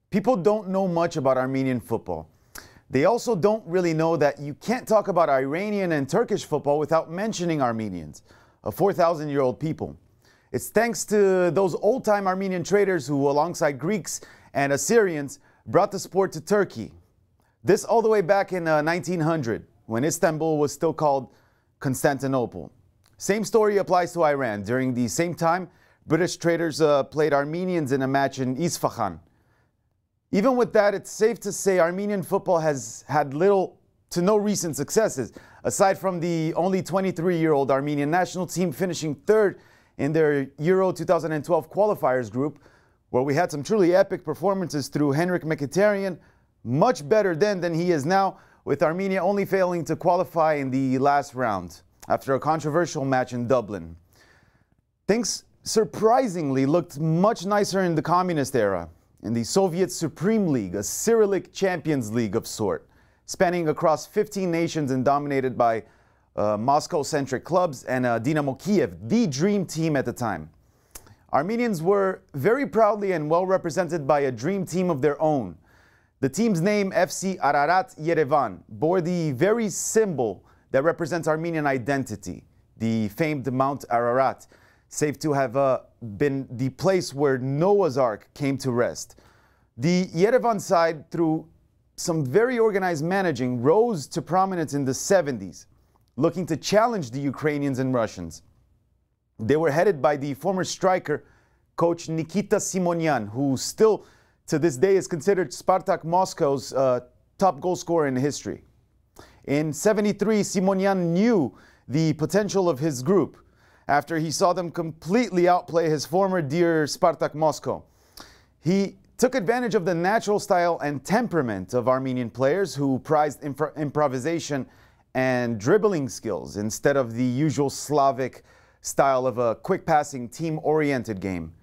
People don't know much about Armenian football. They also don't really know that you can't talk about Iranian and Turkish football without mentioning Armenians, a 4,000-year-old people. It's thanks to those old-time Armenian traders who, alongside Greeks and Assyrians, brought the sport to Turkey. This all the way back in 1900, when Istanbul was still called Constantinople. Same story applies to Iran. During the same time, British traders played Armenians in a match in Isfahan. Even with that, it's safe to say Armenian football has had little to no recent successes, aside from the only 23-year-old Armenian national team finishing third in their Euro 2012 qualifiers group, where we had some truly epic performances through Henrik Mkhitaryan, much better then than he is now, with Armenia only failing to qualify in the last round after a controversial match in Dublin. Things surprisingly looked much nicer in the communist era, in the Soviet Supreme League, a Cyrillic Champions League of sort, spanning across 15 nations and dominated by Moscow-centric clubs and Dynamo Kiev, the dream team at the time. Armenians were very proudly and well represented by a dream team of their own. The team's name, FC Ararat Yerevan, bore the very symbol that represents Armenian identity, the famed Mount Ararat, said to have been the place where Noah's Ark came to rest. The Yerevan side, through some very organized managing, rose to prominence in the 70s, looking to challenge the Ukrainians and Russians. They were headed by the former striker, coach Nikita Simonyan, who still to this day is considered Spartak Moscow's top goal scorer in history. In '73, Simonyan knew the potential of his group after he saw them completely outplay his former dear Spartak Moscow. He took advantage of the natural style and temperament of Armenian players who prized improvisation and dribbling skills instead of the usual Slavic style of a quick-passing, team-oriented game.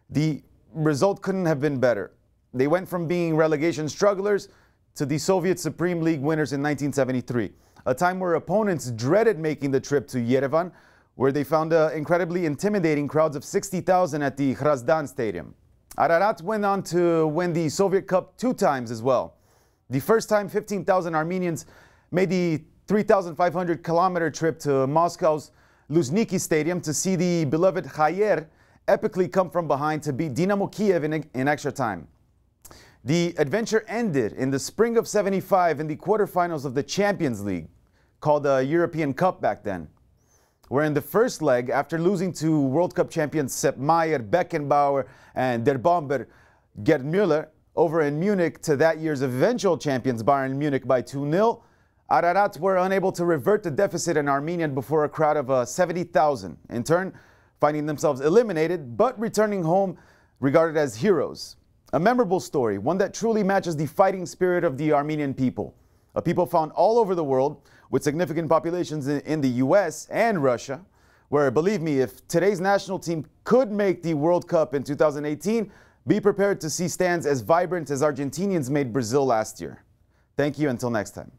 The result couldn't have been better. They went from being relegation strugglers to the Soviet Supreme League winners in 1973, a time where opponents dreaded making the trip to Yerevan, where they found incredibly intimidating crowds of 60,000 at the Hrazdan Stadium. Ararat went on to win the Soviet Cup 2 times as well. The first time, 15,000 Armenians made the 3,500-kilometer trip to Moscow's Luzhniki Stadium to see the beloved Khayer epically come from behind to beat Dynamo Kiev in extra time. The adventure ended in the spring of '75 in the quarterfinals of the Champions League, called the European Cup back then, where in the first leg, after losing to World Cup champions Sepp Maier, Beckenbauer, and Der Bomber Gerd Müller over in Munich to that year's eventual champions Bayern Munich by 2-0, Ararat were unable to revert the deficit in Armenia before a crowd of 70,000, in turn finding themselves eliminated but returning home regarded as heroes. A memorable story, one that truly matches the fighting spirit of the Armenian people, a people found all over the world with significant populations in the US and Russia, where, believe me, if today's national team could make the World Cup in 2018, be prepared to see stands as vibrant as Argentinians made Brazil last year. Thank you, until next time.